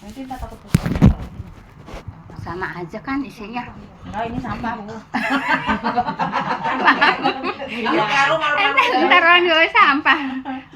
Nanti tak takut Sama aja kan isinya. Enggak, ini sampah, Bu. Ntar orang juga sampah.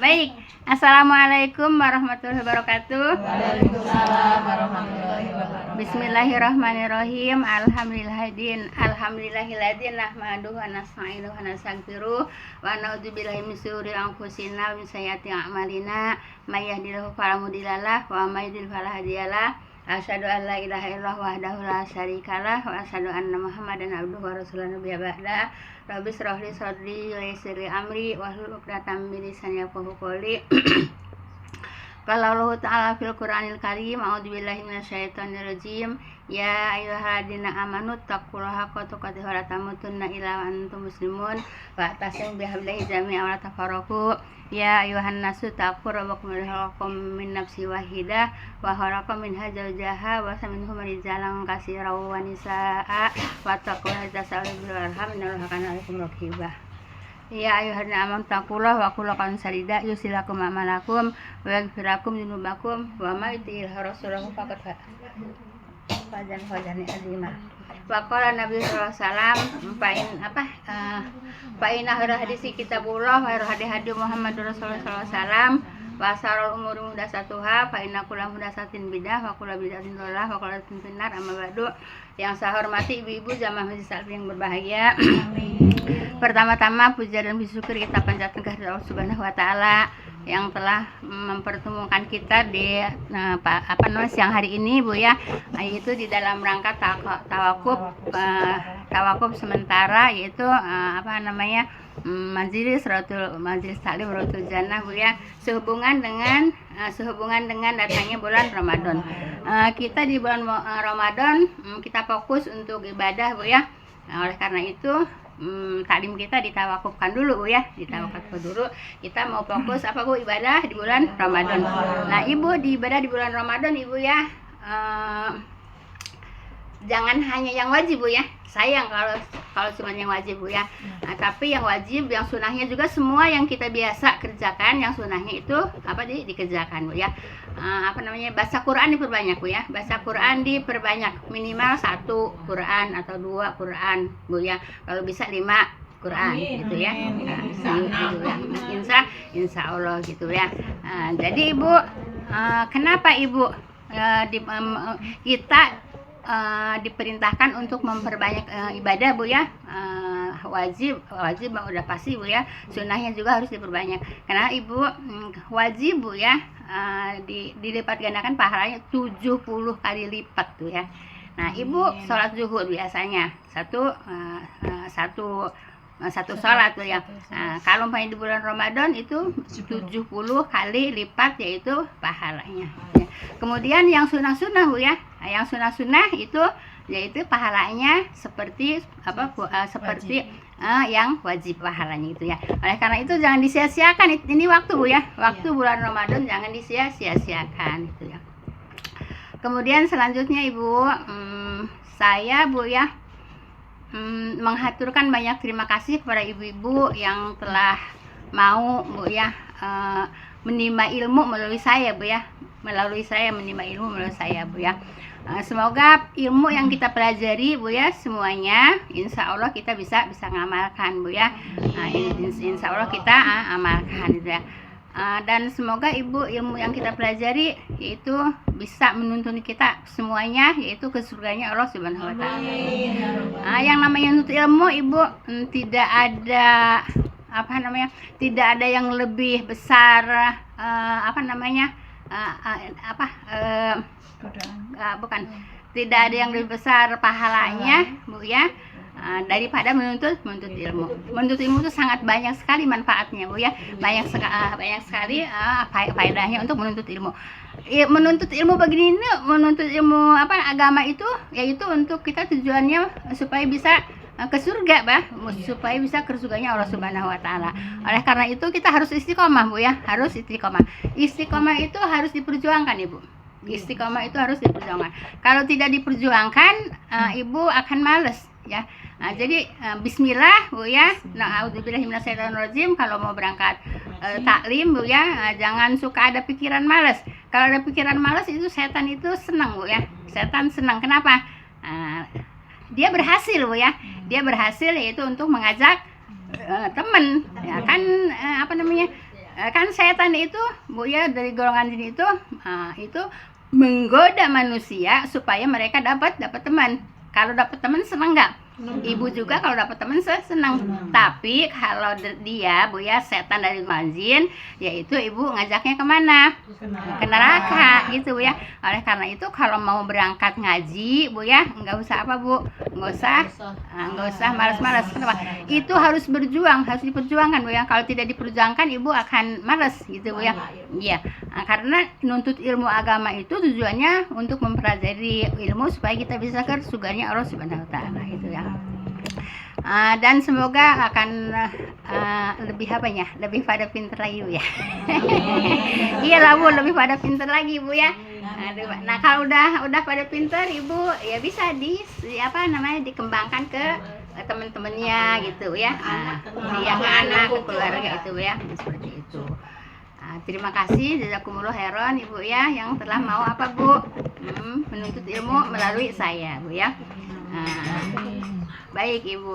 Baik. Assalamualaikum warahmatullahi wabarakatuh. Waalaikumsalam warahmatullahi wabarakatuh. Bismillahirrahmanirrahim. Alhamdulillahilladzi nahmaduhu wa nasta'inuhu wa nastaghfiruh wa na'udzubillahi min syururi anfusina wa min sayyiati a'malina. May yahdihillahu fala mudhillalah wa may yudhlil fala hadiyalah. Asyhadu an la ilaha illallah wahdahu la syarikalah wa asyhadu anna Muhammadan abduhu wa rasuluhu nabiyya ba'da. Rabbi shrah li sadri wa yassir li amri wahlul 'uqdatam min lisani yafqahu qawli. Qala Allah ta'ala fil Qur'anil Karim, a'udzubillahi minasyaitonir rajim. Ya ayyuhalladzina amanu taqullaha haqqa tuqatih wa la tamutunna illa wa antum muslimun wa tasimu bihablillahi jami'an wa la tafarraqu. Ya ayuhan nasu taqur rabbakum khalaqakum min nafsin wahidah wa khalaqa minha zawjaha wa minhum rijalan katsiran wa nisaa wa taqullaha tasawwuru bil arham innallaha kana 'alaikum raqibah. Ya ayuhan amanu taqullaha wa qul qawlan sadida yusilakum a'malakum wa yaghfir lakum dzunubakum wa may yuti'ir rasulahu faqad fajan azimah. Wa qala Nabi sallallahu alaihi wasallam fa'in akhir hadisi kitabullah wa akhir hadis Muhammadur Rasulullah sallallahu alaihi wasallam wa sarul umuri muhdatsatuha fa inna kullu muhdatsatin bidah wa kullu bid'atin dhalalah wa kullu dhalatin finnar. Amma ba'du. Yang saya hormati ibu-ibu jamaah majelis taklim yang berbahagia. Pertama-tama puja dan syukur kita panjatkan kehadirat Allah Subhanahu wa taala yang telah mempertemukan kita di siang hari ini, Bu ya, yaitu di dalam rangka tawakuf sementara, yaitu majelis taklim Ratul Jannah, Bu ya, sehubungan dengan datangnya bulan Ramadan. Kita di bulan Ramadan kita fokus untuk ibadah, Bu ya. Oleh karena itu taklim kita ditawakufkan dulu, Bu ya, ditawakufkan dulu. Kita mau fokus Bu, ibadah di bulan Ramadan. Nah Ibu, di ibadah di bulan Ramadan Ibu ya, jangan hanya yang wajib, Bu ya. Sayang kalau cuma yang wajib, Bu ya. Nah, tapi yang wajib, yang sunahnya juga semua yang kita biasa kerjakan, yang sunahnya itu dikerjakan, Bu ya. Baca Quran diperbanyak, Bu ya. Baca Quran diperbanyak, minimal 1 Quran atau 2 Quran, Bu ya. Kalau bisa 5 Quran gitu ya. Insya Allah gitu ya. Jadi Ibu, kenapa Ibu kita diperintahkan untuk memperbanyak ibadah, Bu ya. Wajib udah pasti, Bu ya. Sunnahnya juga harus diperbanyak. Karena Ibu wajib, Bu ya, dilipat gandakan pahalanya 70 kali lipat tuh ya. Nah Ibu sholat zuhur biasanya satu sholat tuh ya. Kalau di bulan Ramadan itu 70 kali lipat yaitu pahalanya. Kemudian yang sunnah-sunnah, Bu ya. Yang sunnah-sunnah itu yaitu pahalanya seperti yang wajib pahalanya itu ya. Oleh karena itu jangan disia-siakan ini waktu, Bu ya. Waktu bulan Ramadan jangan disia-siakan itu ya. Kemudian selanjutnya Ibu, saya, Bu ya, menghaturkan banyak terima kasih kepada ibu-ibu yang telah mau, Bu ya, menimba ilmu melalui saya, Bu ya. Menimba ilmu melalui saya, Bu ya. Semoga ilmu yang kita pelajari, Bu ya, semuanya insya Allah kita bisa ngamalkan, Bu ya. Insya Allah kita amalkan gitu ya. Dan semoga Ibu ilmu yang kita pelajari yaitu bisa menuntun kita semuanya yaitu ke surganya Allah Subhanahu wa taala. Yang namanya menuntut ilmu, Ibu, tidak ada yang lebih besar tidak ada yang lebih besar pahalanya, Bu ya, daripada menuntut ilmu. Menuntut ilmu itu sangat banyak sekali manfaatnya, Bu ya. Banyak sekali faedahnya untuk menuntut ilmu. Menuntut ilmu begini, menuntut ilmu agama itu yaitu untuk kita tujuannya supaya bisa ke surga, supaya bisa ke surganya Allah Subhanahu wa taala. Oleh karena itu kita harus istiqomah, Bu ya. Harus istiqomah. Istiqomah itu harus diperjuangkan, Ibu. Istiqomah itu harus diperjuangkan. Kalau tidak diperjuangkan, Ibu akan males ya. Jadi bismillah, Bu ya. A'udzubillahi minasyaitonirrajim. Kalau mau berangkat taklim, Bu ya, jangan suka ada pikiran males. kalau ada pikiran malas itu setan itu senang Bu ya. Setan senang. Kenapa? Dia berhasil Bu ya. Dia berhasil yaitu untuk mengajak teman ya kan, apa namanya, kan setan itu Bu ya, dari golongan jin itu menggoda manusia supaya mereka dapat teman. Kalau dapat teman senang nggak? Ibu juga kalau dapat teman senang. Tapi kalau dia Bu ya, setan dari manjin, yaitu ibu ngajaknya kemana? Ke neraka gitu Bu ya. Oleh karena itu kalau mau berangkat ngaji Bu ya, nggak usah apa Bu, nggak usah malas-malas. Kenapa? Itu harus berjuang, harus diperjuangkan Bu ya. Kalau tidak diperjuangkan ibu akan malas gitu Bu ya. Iya, karena nuntut ilmu agama itu tujuannya untuk mempelajari ilmu supaya kita bisa ke surganya Allah Subhanahu wa taala itu ya. Dan semoga akan lebih lebih pada pinter lagi Bu ya. Iya lah Bu, lebih pada pinter lagi Bu ya. Nah kalau udah pada pinter ibu ya bisa dikembangkan ke teman-temannya gitu ya, ya ke anak, ke keluarga itu ya, seperti itu. Terima kasih jazakumullah khairan ibu ya, yang telah mau apa Bu, menuntut ilmu melalui saya Bu ya. Baik ibu,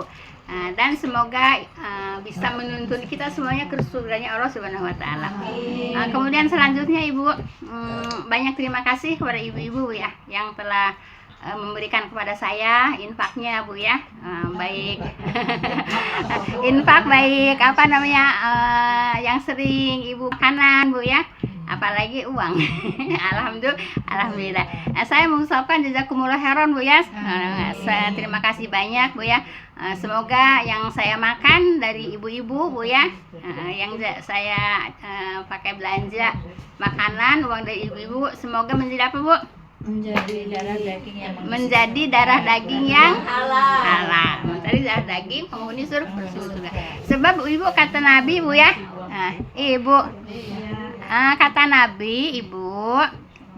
dan semoga bisa menuntun kita semuanya ke surganya Allah Subhanahu wa taala. Kemudian selanjutnya ibu, banyak terima kasih kepada ibu-ibu ya yang telah memberikan kepada saya infaknya Bu ya. Baik infak, baik apa namanya, yang sering ibu kanan Bu ya, apalagi uang. Alhamdulillah. Saya mengucapkan jazakumullah khairan Bu ya. Terima kasih banyak Bu ya. Semoga yang saya makan dari ibu-ibu Bu ya, yang saya pakai belanja makanan uang dari ibu-ibu, semoga menjadi apa Bu? Menjadi darah daging yang halal. Menjadi darah daging penghuni surga. Sebab ibu kata Nabi Bu ya, ibu kata Nabi ibu,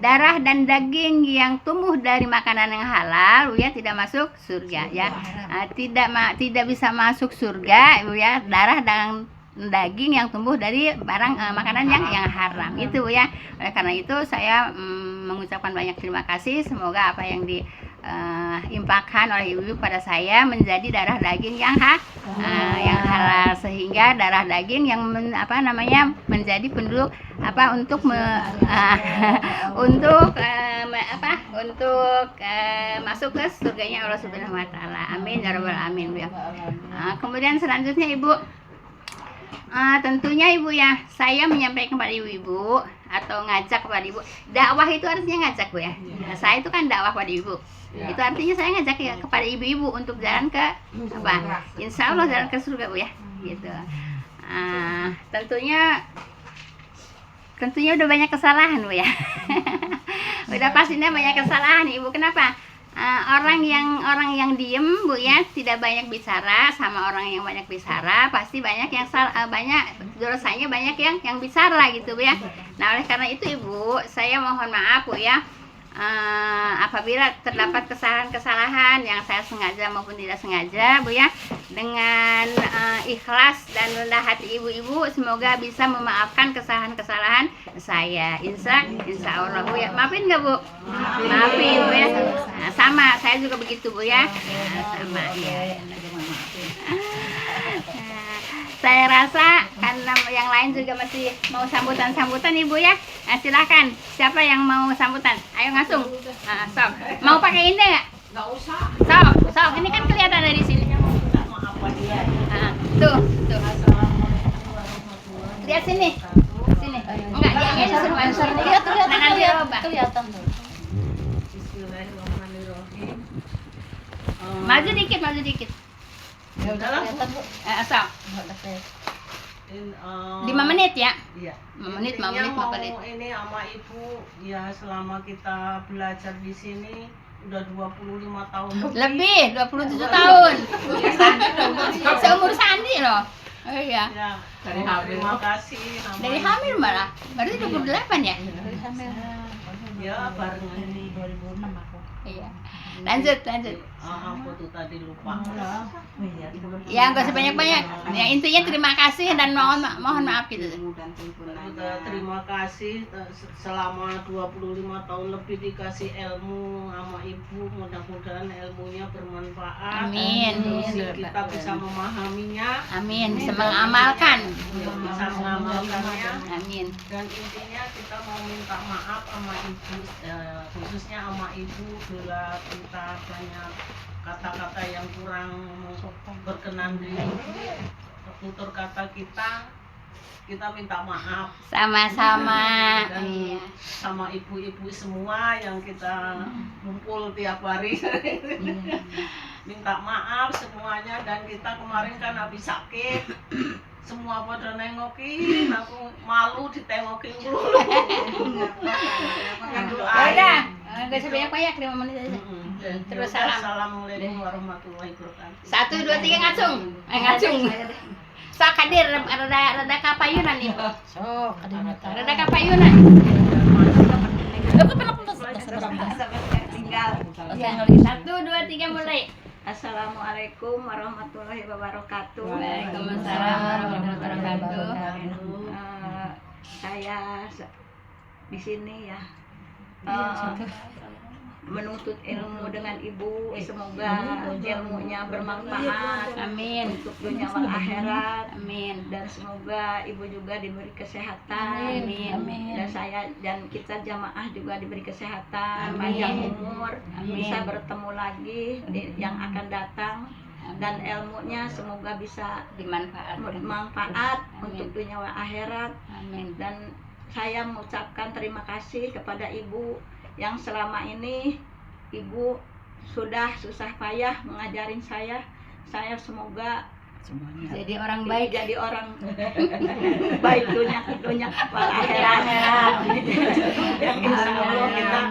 darah dan daging yang tumbuh dari makanan yang halal Bu ya tidak masuk surga ya. Tidak bisa masuk surga Bu ya, darah dan daging yang tumbuh dari barang makanan yang haram itu Bu ya. Oleh karena itu saya mengucapkan banyak terima kasih. Semoga apa yang diimpakkan oleh ibu pada saya menjadi darah daging yang halal, sehingga darah daging yang menjadi penduduk untuk masuk ke surganya Allah Subhanahu wa taala. Amin ya rabbal alamin Bu ya. Kemudian selanjutnya ibu, tentunya ibu ya, saya menyampaikan kepada ibu-ibu atau ngajak kepada ibu. Dakwah itu artinya ngajak Bu ya. Nah, saya itu kan dakwah pada ibu. Itu artinya saya ngajak ya kepada ibu-ibu untuk jalan ke insya Allah jalan ke surga Bu ya. Gitu. Tentunya udah banyak kesalahan Bu ya. Udah pastinya banyak kesalahan ibu. Kenapa? Orang yang diem Bu ya, tidak banyak bicara, sama orang yang banyak bicara pasti banyak yang banyak dosanya, banyak yang bicara gitu Bu ya. Nah oleh karena itu ibu, saya mohon maaf Bu ya, apabila terdapat kesalahan yang saya sengaja maupun tidak sengaja Bu ya, dengan ikhlas dan rendah hati ibu-ibu, semoga bisa memaafkan kesalahan saya. Insya Allah Bu ya. Maafin nggak Bu? Maafin Bu ya. Nah, sama saya juga begitu Bu ya. Sama ya. Saya rasa karena yang lain juga masih mau sambutan ibu ya. Silakan, siapa yang mau sambutan? Ayo ngasung. Sok. Mau pakai ini nggak? Nggak usah. Sok. Ini kan kelihatan dari sini. Tuh. Lihat sini. Enggak, dia disuruh answer. Lihat. Kelihatan tuh. Maju dikit. Ya udahlah. Sok. 5 menit ya? Iya. 5 menit. Ini sama ibu ya, selama kita belajar di sini udah 25 tahun lebih 27 tahun. Seumur Sandi loh. Oh iya. Ya, dari hamil. Terima kasih. Dari hamil malah. Berarti 28 ya? Ya, barengan ini 2006 aku. Iya. Lanjut. Apa tuh tadi lupa. Ya nggak sebanyak-banyak. Ya intinya terima kasih dan mohon maaf gitu. Kita terima kasih selama 25 tahun lebih dikasih ilmu sama ibu, mudah-mudahan ilmunya bermanfaat. Amin. Terus kita bisa memahaminya, Amin. Bisa mengamalkan. bisa mengamalkannya. Amin. Dan intinya kita mau minta maaf sama ibu, khususnya sama ibu bila kita banyak kata-kata yang kurang berkenan di tutur kata kita minta maaf. Sama-sama. Dan Iya. sama ibu-ibu semua yang kita kumpul tiap hari minta maaf semuanya. Dan kita kemarin kan habis sakit, semua pada nengokin, aku malu ditengokin dulu. Udah, nggak sebanyak-banyak 5 menit aja. Terus salam. Assalamualaikum warahmatullahi wabarakatuh. 1, 2, 3 ngacung. Ngacung. Sok hadir rada kapayunan nih. Rada kapayunan. Tinggal. 1, 2, 3 mulai. Assalamualaikum warahmatullahi wabarakatuh. Waalaikumsalam warahmatullahi wabarakatuh. Saya di sini ya menuntut ilmu dengan ibu, semoga ilmunya bermanfaat Amin. untuk dunia wal akhirat, Amin. dan semoga ibu juga diberi kesehatan. Amin. Dan saya dan kita jamaah juga diberi kesehatan, Amin. panjang umur, Amin. bisa bertemu lagi yang akan datang, dan ilmunya semoga bisa Dimanfaatkan. bermanfaat Amin. untuk dunia wal akhirat. Amin. Dan saya mengucapkan terima kasih kepada ibu yang selama ini ibu sudah susah payah mengajarin saya semoga Jadi orang baik. jadi orang baik dunia wal akhirat. Yang insya Allah kita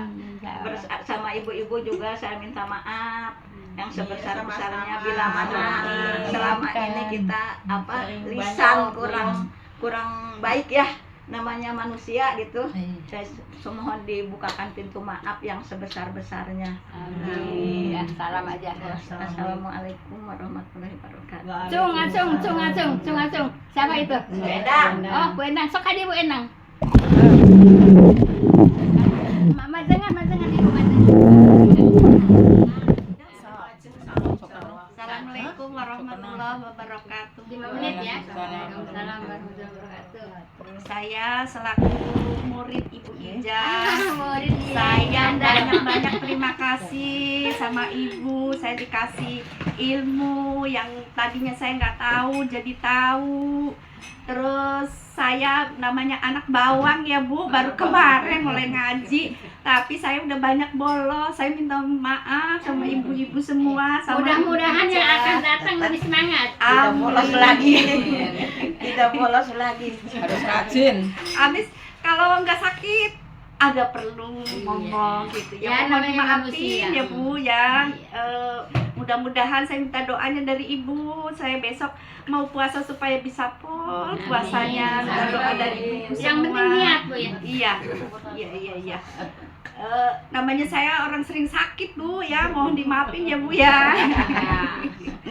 bersama ibu-ibu juga saya minta maaf yang sebesar-besarnya bila mana selama ini kita lisan kurang baik ya, namanya manusia gitu. Saya mohon dibukakan pintu maaf yang sebesar-besarnya. Amin. Ya, salam aja. Assalamualaikum warahmatullahi wabarakatuh. Cung. Siapa itu? Bu Endang. Oh, Bu Endang. Sok hadir Bu Endang. Majangan ibu Assalamualaikum warahmatullahi wabarakatuh. 5 menit ya. Waalaikumsalam warahmatullahi wabarakatuh. Saya selaku murid Ibu Ija, Murid saya banyak terima kasih sama ibu. Saya dikasih ilmu yang tadinya saya nggak tahu jadi tahu. Terus saya namanya anak bawang ya Bu, baru kemarin mulai ngaji, tapi saya udah banyak bolos. Saya minta maaf sama ibu-ibu semua, sama Mudah-mudahan Ibu yang Ija. akan datang lebih semangat. Tidak bolos lagi. Harus rajin. Abis kalau nggak sakit ada perlu ngomong gitu Ya, ya, mohon namanya dimaafin manusia. ya Bu ya. Mudah-mudahan saya minta doanya dari ibu, saya besok mau puasa supaya bisa pol puasanya. Minta doa dari ibu Yang semua. penting niat Bu ya. Iya. Namanya saya orang sering sakit Bu ya, mohon dimaafin ya Bu ya.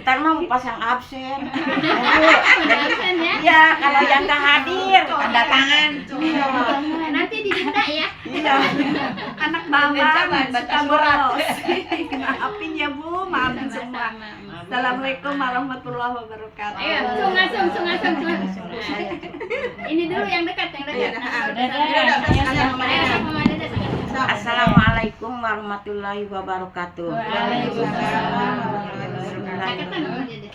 Ntar mau pasang absen. Absen ya. Iya, kalau yang nggak hadir Tanda tangan. Nanti didenda ya. iya, anak bawang suka bolos. Maafin ya Bu, maafin semua. Assalamualaikum warahmatullahi wabarakatuh. Ayo, cung. Ini dulu yang dekat. Assalamualaikum warahmatullahi wabarakatuh. Deketan sama dia deh.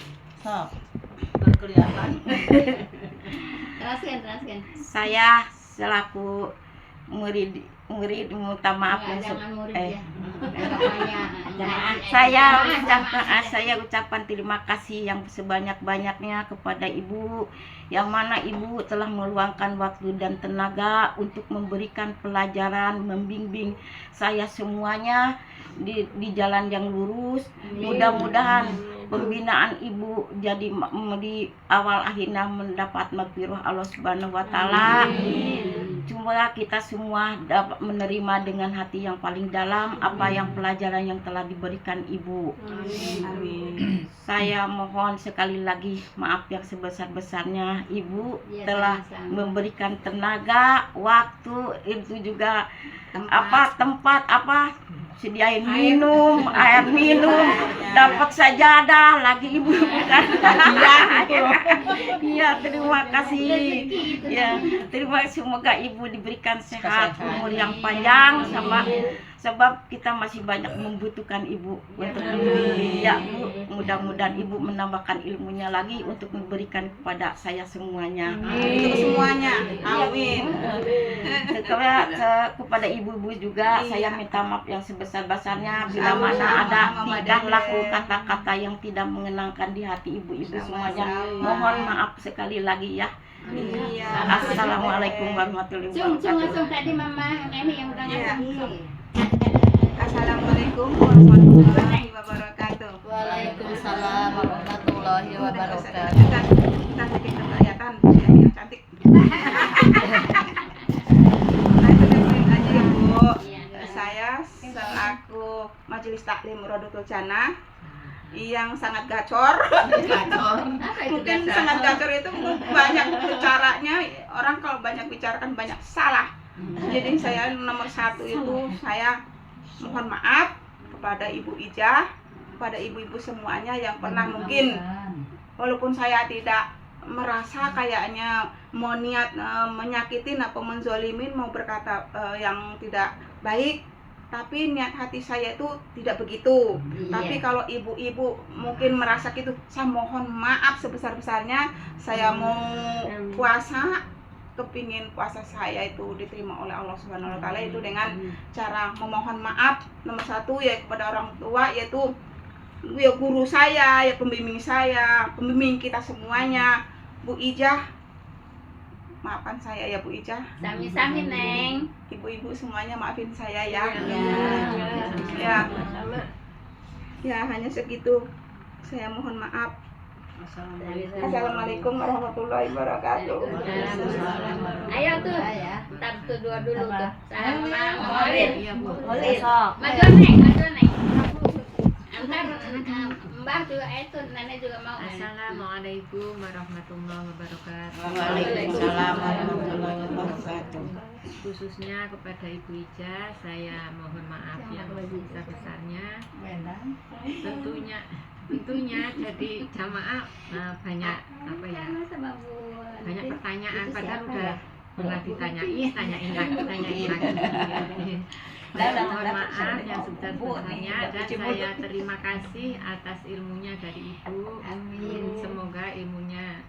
Berkelihatan. Teruskan. Saya selaku murid minta maaf Jangan murid eh, ya. Namanya. saya ucapkan terima kasih yang sebanyak-banyaknya kepada ibu, yang mana ibu telah meluangkan waktu dan tenaga untuk memberikan pelajaran, membimbing saya semuanya di jalan yang lurus. Mudah-mudahan pembinaan ibu jadi di awal akhirnya mendapat maghfirah Allah Subhanahu wa taala. Semoga kita semua dapat menerima dengan hati yang paling dalam apa yang pelajaran yang telah diberikan Ibu. Amin. Saya mohon sekali lagi maaf yang sebesar-besarnya. Ibu Ya, telah sama-sama. memberikan tenaga, waktu, itu juga Tempat. tempat sediain minum, air minum, dapat sajadah lagi Ibu bukan. Iya, terima kasih. Ya, terima kasih, semoga Ibu diberikan sehat, umur yang panjang, sebab kita masih banyak membutuhkan Ibu untuk ya Bu, mudah-mudahan Ibu menambahkan ilmunya lagi untuk memberikan kepada saya semuanya. Untuk semuanya. Amin. Kepada ibu-ibu juga saya minta maaf yang sebesar-besarnya bila mana ada tingkah laku kata-kata yang tidak mengenangkan di hati ibu-ibu semuanya. Mohon maaf sekali lagi ya. Assalamualaikum warahmatullahi wabarakatuh. Tadi mama ini yang udah ngasih. Assalamualaikum warahmatullahi wabarakatuh. Waalaikumsalam warahmatullahi wabarakatuh. Kita sedikit kelihatan yang cantik. Aja ya Bu. Saya selaku Majelis Taklim Rodotul Jannah yang sangat gacor. Mungkin sangat gacor itu banyak bicaranya. Orang kalau banyak bicara kan banyak salah. Jadi saya nomor 1 itu saya mohon maaf kepada Ibu Ijah, kepada ibu-ibu semuanya yang pernah mungkin walaupun saya tidak merasa kayaknya mau niat menyakitin atau menzolimin, mau berkata yang tidak baik, tapi niat hati saya itu tidak begitu. Tapi kalau ibu-ibu mungkin merasa gitu, saya mohon maaf sebesar-besarnya. Saya mau puasa, kepingin puasa saya itu diterima oleh Allah Subhanahu wa taala itu dengan cara memohon maaf. Nomor 1 ya kepada orang tua, yaitu ya guru saya, ya pembimbing saya, pembimbing kita semuanya. Bu Ijah, maafkan saya ya Bu Ijah. Sami-sami Neng. Ibu-ibu semuanya maafin saya ya. Ya hanya segitu. Saya mohon maaf. Assalamualaikum warahmatullahi wabarakatuh. Ayo tuh. Ntar tuh dua dulu tuh. Sama Maulid. Besok. Maju Neng. Ntar Mbah juga itu, nenek juga mau. Assalamualaikum warahmatullahi wabarakatuh. Waalaikumsalam warahmatullahi wabarakatuh. Khususnya kepada Ibu Ija, saya mohon maaf yang sebesar-besarnya. Tentunya jadi jamaah banyak banyak pertanyaan, padahal udah pernah tanyain lagi. Mohon maaf yang sebesar-besarnya, dan saya terima kasih atas ilmunya dari Ibu. Amin. Semoga ilmunya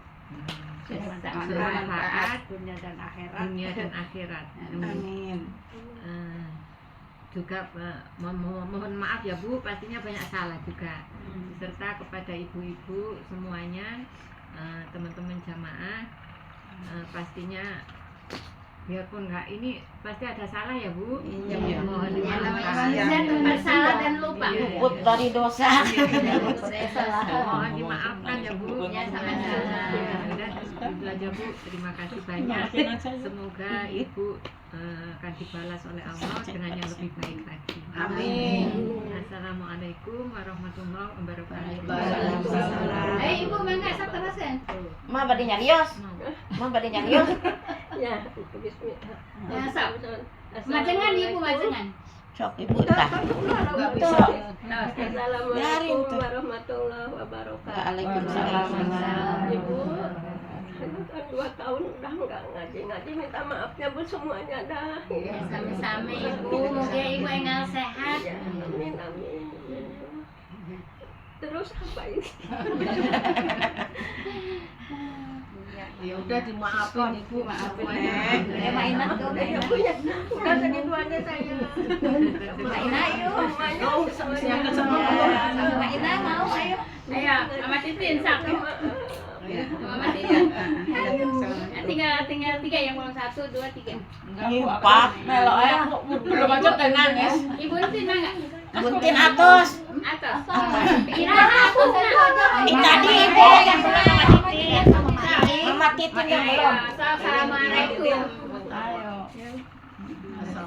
Bermanfaat dunia dan akhirat. Amin. Juga mohon maaf ya Bu, pastinya banyak salah juga. Serta kepada ibu-ibu semuanya, teman-teman jamaah, pastinya biarpun enggak ini pasti ada salah ya Bu. Mohon dimaafkan. Bersalah dan lupa. Luput dari dosa. Mohon dimaafkan ya Bu. Dan belajar Bu, terima kasih banyak. Semoga Ibu akan dibalas oleh Allah dengan yang lebih baik lagi. Amin. Assalamualaikum warahmatullahi wabarakatuh. Ibu mangga sak terasen. Ma bade nyarios. Ya, bismillah. Ya sak. Majengan Ibu majengan. Sok ibu tah. Assalamualaikum warahmatullahi wabarakatuh. Waalaikumsalam. Ibu, kan 2 tahun udah nggak ngaji, minta maafnya Bu semuanya dah. Sama-sama Ibu, moga Ibu engal sehat. Ya, amin. Terus apa ini? Ya udah dimaafkan Ibu, maafin Mainan tuh udah punya. Udah tadi duanya saya. Mainan yuk. Yang Mainan mau ayo. Ayo, Mama Titin sak. Mama Titin. Tinggal 3 yang belum 1, 2, 3. 4 melo belum aja nangis. Ibu Titin enggak? Buntin atus. Atas. Ira atas. Tadi ibu yang belum Mama Titin yang belum. Assalamualaikum. Ayo.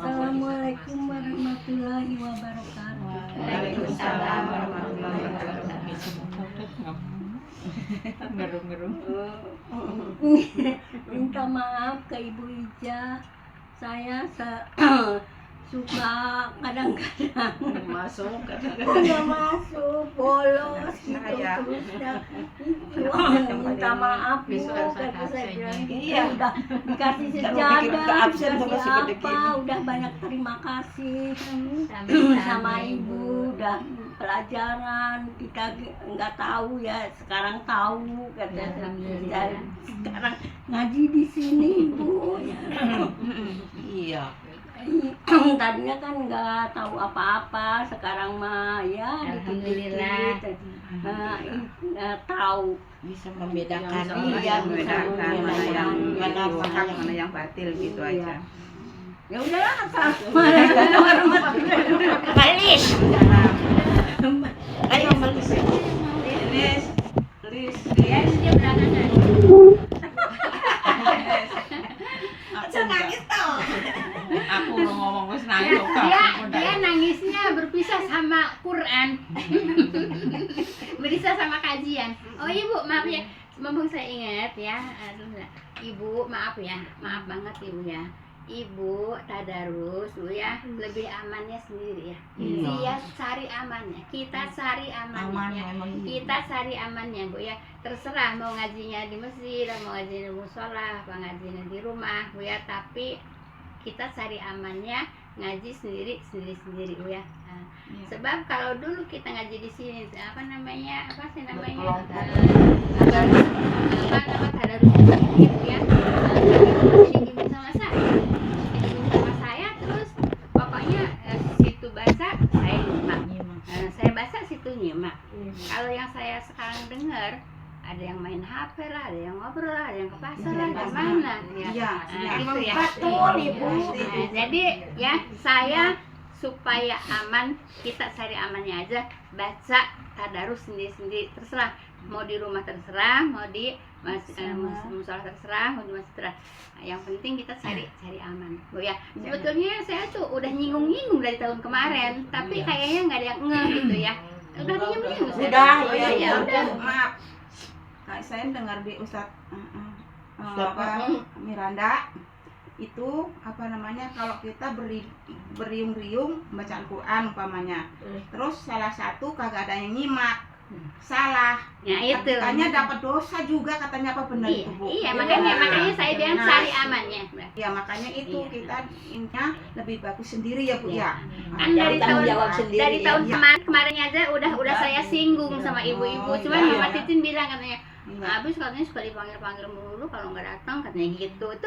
Assalamualaikum warahmatullahi wabarakatuh. Waalaikumsalam warahmatullahi wabarakatuh. Minta maaf ke Ibu Ija. Saya suka kadang-kadang Masuk nggak masuk, bolos gitu terus ya. Minta maaf Bu, kata saya bilang Iya. udah dikasih Kalau bikin ke sejadah, absen sama si dikasih Bedeki. apa, udah banyak terima kasih sama Ibu, udah pelajaran kita nggak tahu ya, sekarang tahu kata saya. Sekarang ngaji di sini Bu. Iya. Tadinya kan nggak tahu apa-apa, sekarang mah ya Alhamdulillah. nggak tahu. Bisa membedakan, Iya, bisa membedakan. mana hak, mana yang batil gitu Iya. aja. Ya udahlah, assalamualaikum warahmatullahi wabarakatuh. Malis. Ayo malis. Lis. Lis. Ya, dia belakangan. Nangis tau. Aku udah ngomong wis Dia nangisnya berpisah sama Quran. Berpisah sama kajian. Oh Ibu, maaf ya. Mumpung saya ingat ya. Aduh, Ibu, maaf ya. Maaf banget Ibu ya. Ibu tadarus Bu ya, lebih amannya sendiri ya. Dia cari amannya, kita cari amannya ya. Kita cari amannya Bu ya. Terserah mau ngajinya di masjid, mau ngajinya di musola, apa ngajinya di rumah Bu ya. Tapi kita cari amannya, ngaji sendiri Bu ya. Nah, sebab kalau dulu kita ngaji di sini apa sih namanya tadarus sedikit ya. Dibimbing sama saya terus pokoknya situ baca saya nyimak. Saya baca situ nyimak. Kalau yang saya sekarang dengar ada yang main HP lah, ada yang ngobrol lah, ada yang ke pasar lah, di mana ya. Iya, Gitu ya. betul Ibu. Nah, jadi ya saya supaya aman, kita cari amannya aja, baca tadarus sendiri-sendiri, terserah mau di rumah terserah, mau di musola terserah, mau di masjid terserah. Yang penting kita cari aman Bu ya. Sebetulnya saya tuh udah nyinggung dari tahun kemarin, tapi kayaknya nggak ada yang ngeh gitu ya. Udah diem-diem saya. Udah, ya, ya udah. maaf. Kak, saya dengar di Ustadz Miranda itu apa namanya, kalau kita beriung-riung bacaan Quran umpamanya, terus salah satu kagak ada yang nyimak, salah, Ya itu. katanya dapat dosa juga, katanya apa benar Iya, itu Bu? iya makanya saya bilang cari amannya. Ya makanya itu Iya. kita intinya lebih bagus sendiri ya Bu ya. Kan dari tahun ya. kemarin aja udah saya singgung sama ibu-ibu, cuman iya. Mama Titin bilang katanya Iya. habis katanya suka dipanggil mulu kalau nggak datang katanya gitu. Itu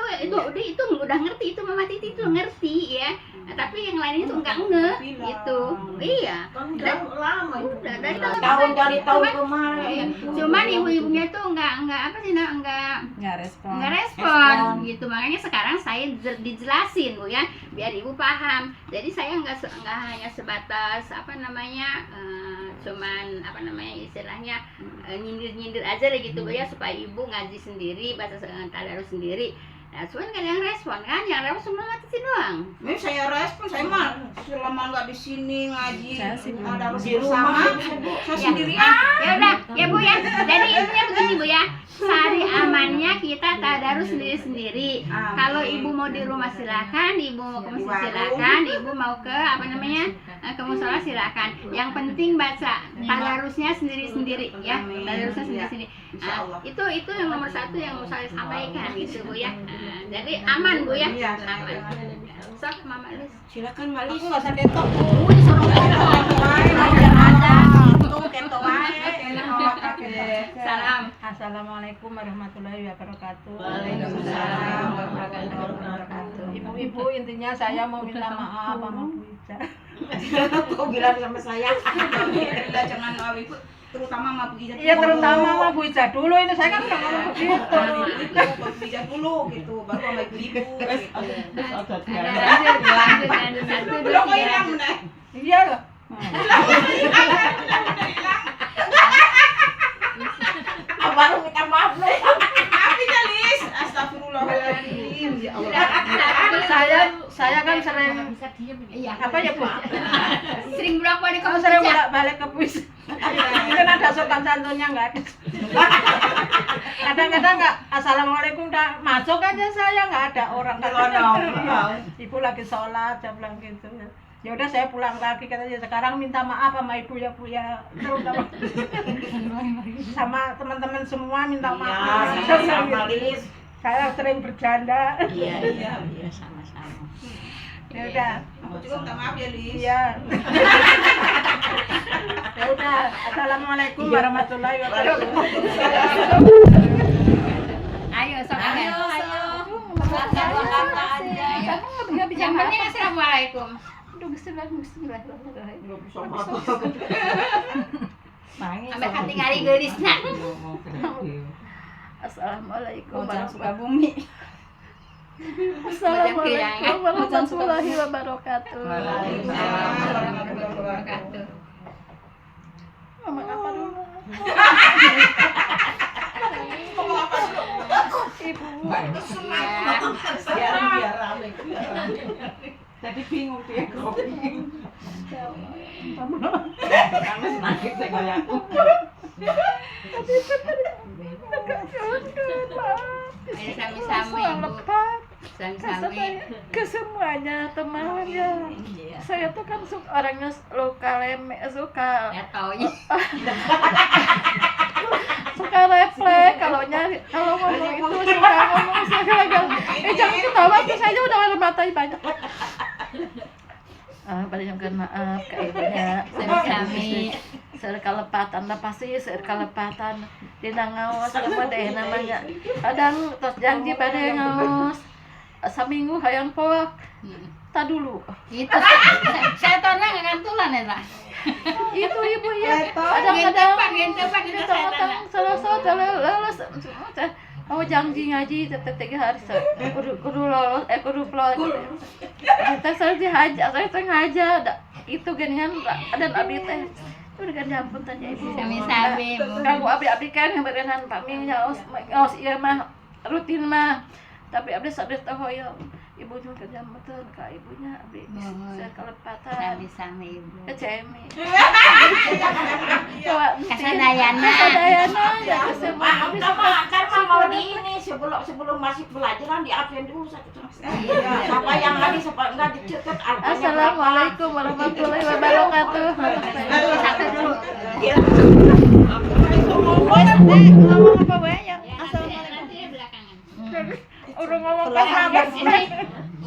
udah ngerti, itu Mama Titin tuh ngerti ya. Nah, tapi yang lainnya tuh nggak gitu. Iya. Kan udah lama itu. Udah dari tahun Tahun dari tahun Cuman- kemarin. Iya. Cuman ibu-ibunya tuh nggak apa sih nggak respon gitu. Makanya sekarang saya dijelasin Bu ya, biar ibu paham. Jadi saya nggak hanya sebatas cuman istilahnya nyindir aja deh gitu Bu ya, supaya ibu ngaji sendiri, baca tadarus sendiri. Nah, cuman kan yang respon kan, yang respon cuma Titin doang. Ini saya respon, saya mah selama nggak di sini ngaji ada bersama, saya sendirian. Ya udah, ya Bu ya. Jadi intinya begini Bu ya. Cari amannya kita tadarus sendiri-sendiri. Kalau ibu mau di rumah silakan, ibu mau ke masjid silakan, ibu mau ke ke musola silakan. Yang penting baca tadarusnya sendiri-sendiri ya. Tadarusnya sendiri-sendiri. Nah, itu yang nomor satu yang mau saya sampaikan gitu Bu ya. Nah, jadi aman Bu ya. Iya, Aman. Sok Mama Lis. Silakan Mbak Lis. Nggak usah ketok. Salam. Assalamualaikum warahmatullahi wabarakatuh. Waalaikumsalam warahmatullahi wabarakatuh. Ibu-ibu, intinya saya mau minta maaf sama Bu Ica. Kau bilang sama saya, jangan mau ibu, terutama sama Bu Ija. Iya, terutama sama Bu Ica dulu, ini saya kan udah ngomong begitu. Bu Ija dulu gitu, baru sama ibu-ibu. Satu Belum dua hilang tiga. bener. Iya loh. Baru minta maaf nih. Tapi Lis, astagfirullahaladzim. Ya Allah. Saya kan kan sering bisa diem ini. Iya. apa ya Bu? Sering bolak-balik Kamu kamu sering kerja. bolak-balik ke puisi. Mungkin ada sopan santunnya nggak ada. Kadang-kadang nggak assalamualaikum dah masuk aja saya nggak ada orang. Ibu lagi sholat, saya bilang gitu. Ya udah saya pulang lagi katanya sekarang minta maaf sama ibu ya Bu ya, terutama sama teman-teman semua minta maaf. sama-sama, Lis. Saya sering bercanda. Iya, sama-sama. Ya udah. Aku juga minta maaf ya, Lis. Iya. Ya udah. Assalamualaikum warahmatullahi wabarakatuh. Ayo, sok ayo. Kata-kata aja. Yang penting assalamualaikum. Sampai hati ngari gelisna. Assalamualaikum Sukabumi. Assalamualaikum warahmatullahi wabarakatuh. Ngomong apa dulu? Ibu. Biar rame. Tadi bingung dia kopi. Kamu semakin segoyak. Ayo sami-sami Ibu. Sami-sami. Ke semuanya teman ya. Saya tuh kan orangnya suka suka Ya tahu ya. suka refleks kalau ngomong itu suka ngomong segala-gala. Jangan ketawa tuh saya udah matai banyak. Berikan maaf ke ibunya. Sami-sami. Serkalepatan lah pasti serkalepatan di ngawas sama deh namanya. Kadang terus janji pada ngawas seminggu hayang poak. Tak dulu. Itu saya tahu nggak ngantulan ya lah. Itu ibu ya. Kadang-kadang Kadang-kadang lolos. Mau janji ngaji tetap 3 hari kudu lolos kudu keluar. Kita saya haja, saya tengah haja. Itu geningan dan abdi teh. Udah kan ampun tanya ibu. Sami-sami Bu. Kanggo abdi kan yang berenan pami ngaos ieu mah rutin mah. Tapi abdi sadar tahu ya. Ibu juga kerja betul ke ibunya abdi saya kelepatan. Sami-sami Ibu. Kecemi. Kasadayana. Kasadayana ya semua. Karena mau di ini sebelum masih pelajaran di absen dulu satu. Siapa yang lagi siapa enggak dicetet. Assalamualaikum warahmatullahi wabarakatuh. Satu dulu. Ngomong apa banyak? Nanti belakangan. Udah ngomong apa?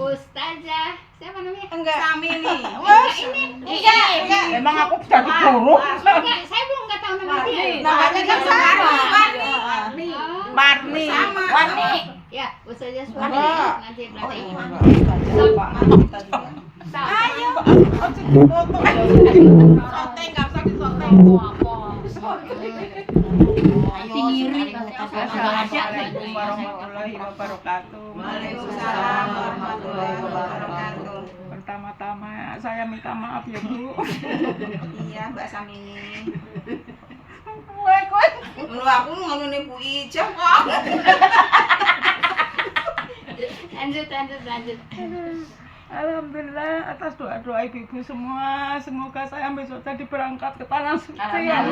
Ustazah, siapa namanya? Sami nih. Ini. Emang aku jadi guru? Enggak, saya belum nggak tahu nama dia. Namanya kan sama. Barni. Warni. Ya, Ustazah Suwani. Nanti belakangan. Ayo. Sote enggak usah disote. Assalamualaikum warahmatullahi wabarakatuh. Waalaikumsalam warahmatullahi wabarakatuh. Pertama-tama saya minta maaf ya Bu. Iya, Mbak Samini. Woi, Lu aku ngono nih Bu Ica kok. Lanjut. Alhamdulillah atas doa-doa ibu-ibu semua, semoga saya besok jadi berangkat ke tanah suci. Iya,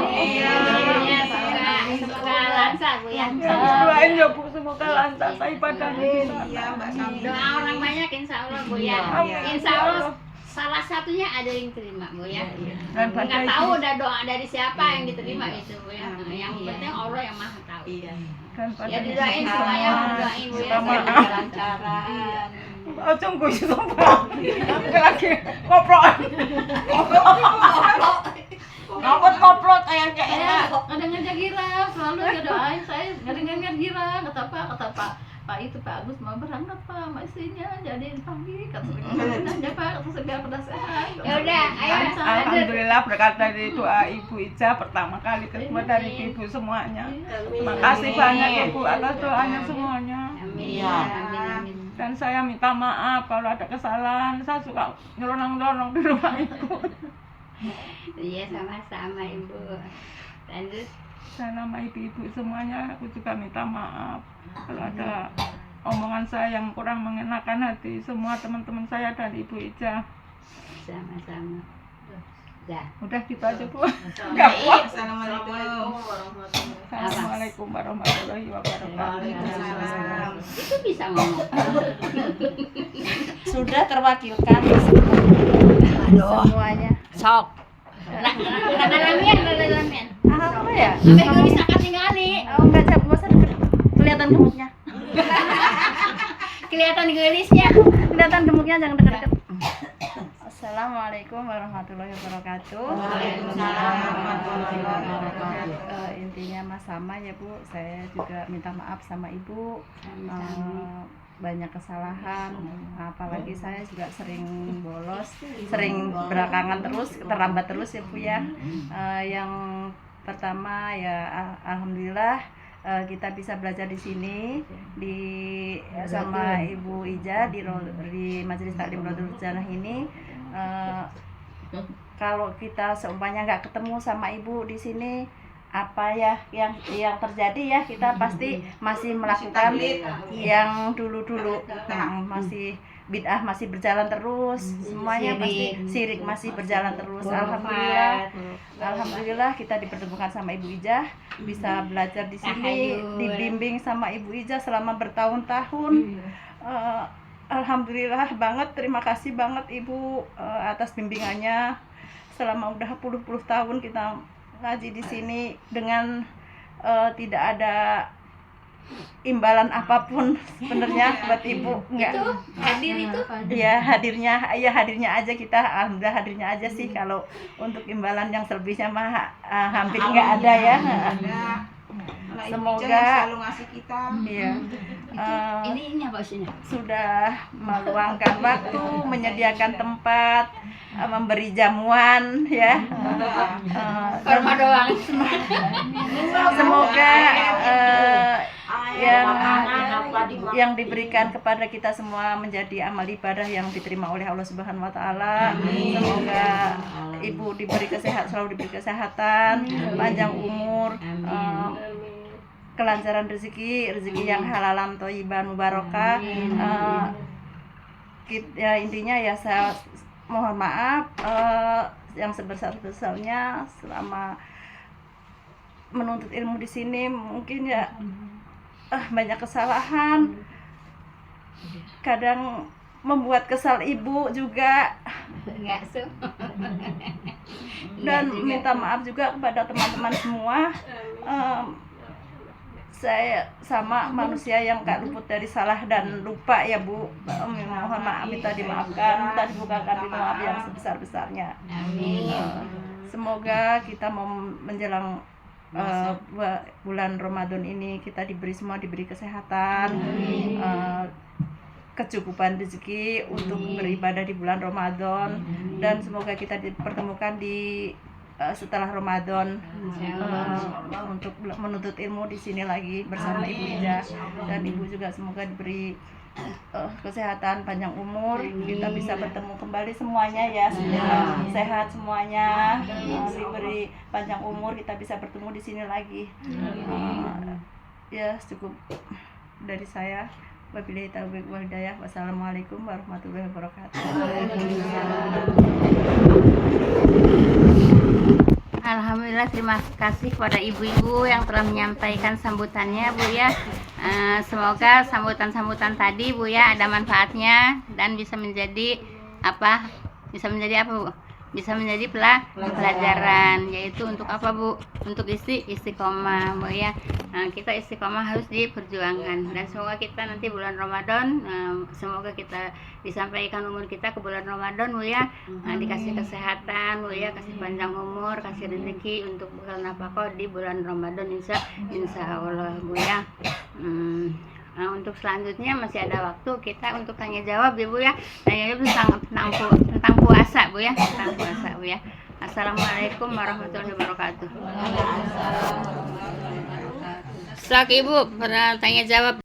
semoga lancar Bu ya. Doain ya Bu, semoga lancar saya ibadahnya di sana. Iya, Mbak Samini. Doa orang banyak insya Allah Bu ya. Insya Allah salah satunya ada yang terima Bu ya. Dan pada Nggak ibu- tahu udah doa dari siapa yang diterima itu Bu ya. Yang penting Allah yang maha tahu. dan pada Ya ibu didoain semua, semuanya doain Bu ya. minta Semoga maaf. lancaran. Oh, tunggu sumpah. Lagi koprok. Ngobrol kayak Kadang ngajak gira, selalu dia doain saya. Kadang-kadang gira, kata Pak itu Pak Agus mau berangkat Pak, mesinnya jadi pagi kata aja Pak, terus biar pada sehat. Ya udah, ayo lanjut. Alhamdulillah berkat dari doa Ibu Ija pertama kali kedua dari ibu semuanya. Terima kasih banyak Ibu atas doanya semuanya. Amin. Iya. Amin. Dan saya minta maaf kalau ada kesalahan, saya suka nyelonong-nyelonong di rumah Ibu. Iya, sama-sama Ibu. Lanjut. Dan nama ibu-ibu semuanya aku juga minta maaf kalau ada omongan saya yang kurang mengenakan hati semua teman-teman saya dan Ibu Ija. Sama-sama. Ya. Udah gitu aja Bu. Assalamualaikum warahmatullahi Assalamualaikum warahmatullahi wabarakatuh. Itu bisa ngomong. Sudah terwakilkan semuanya. Sok. Rada-ramian. Apa ya? Sampai gue bisa tinggali. Oh, enggak cap bosan kelihatan gemuknya. Kelihatan gelisnya. Kelihatan gemuknya, jangan dekat-dekat. Assalamualaikum warahmatullahi wabarakatuh. Waalaikumsalam warahmatullahi wabarakatuh. Intinya mas sama ya Bu, saya juga minta maaf sama Ibu. Banyak kesalahan, apalagi saya juga sering bolos, sering belakangan terus, terlambat terus ya Bu ya. Yang pertama ya alhamdulillah kita bisa belajar di sini sama Ibu Ija di Majelis Taklim Rodul Jannah ini. Kalau kita seumpamanya nggak ketemu sama Ibu di sini, apa ya yang terjadi ya, kita pasti masih melakukan yang dulu masih bid'ah masih berjalan terus, semuanya pasti syirik masih berjalan terus. Alhamdulillah kita dipertemukan sama Ibu Ija, bisa belajar di sini, dibimbing sama Ibu Ija selama bertahun-tahun. Alhamdulillah banget, terima kasih banget Ibu atas bimbingannya selama udah puluh-puluh tahun kita ngaji di sini dengan tidak ada imbalan apapun sebenarnya buat Ibu. Enggak. Hadir itu. Ya hadirnya aja kita, alhamdulillah hadirnya aja sih. Kalau untuk imbalan yang selebihnya mah hampir enggak ada ya. Semoga selalu ngasih kita. iya, Ini apa isinya? sudah meluangkan waktu, menyediakan tempat, memberi jamuan ya. Kurma doang. Semoga yang diberikan kepada kita semua menjadi amal ibadah yang diterima oleh Allah Subhanahu wa taala. Semoga Ibu selalu diberi kesehatan, panjang umur, kelancaran rezeki yang halalan thayyiban mubarakah. Ya intinya ya saya mohon maaf yang sebesar-besarnya selama menuntut ilmu di sini, mungkin ya banyak kesalahan, kadang membuat kesal Ibu juga, dan minta maaf juga kepada teman-teman semua. Saya sama manusia yang gak luput dari salah dan lupa ya Bu. Mohon maaf, minta dimaafkan, minta dibukakan di maaf yang sebesar-besarnya. Semoga kita mau menjelang bulan Ramadan ini kita diberi kesehatan, kecukupan rezeki untuk beribadah di bulan Ramadan, dan semoga kita dipertemukan di setelah Ramadan untuk menuntut ilmu di sini lagi bersama Ibu Ija, dan Ibu juga semoga diberi kesehatan, panjang umur, kita bisa bertemu kembali semuanya ya, sehat semuanya, diberi panjang umur, kita bisa bertemu di sini lagi. Ya cukup dari saya. Wabillahi taufiq wal hidayah. Wassalamualaikum warahmatullahi wabarakatuh. Alhamdulillah, terima kasih kepada ibu-ibu yang telah menyampaikan sambutannya Bu ya. Semoga sambutan-sambutan tadi Bu ya ada manfaatnya dan bisa menjadi apa? Bisa menjadi apa Bu? Bisa menjadi pelajaran, yaitu untuk apa Bu? Untuk istiqomah Bu ya. Kita istiqomah harus diperjuangkan, dan semoga kita nanti bulan Ramadan, semoga kita disampaikan umur kita ke bulan Ramadan Bu ya, dikasih kesehatan Bu ya, kasih panjang umur, kasih rezeki untuk bekal nafkah di bulan Ramadan insya Allah Bu ya. Untuk selanjutnya masih ada waktu kita untuk tanya jawab ya Bu ya, tanya jawab tentang puasa Bu ya, tentang puasa Bu ya. Assalamualaikum warahmatullahi wabarakatuh. Sok Ibu, pernah tanya jawab.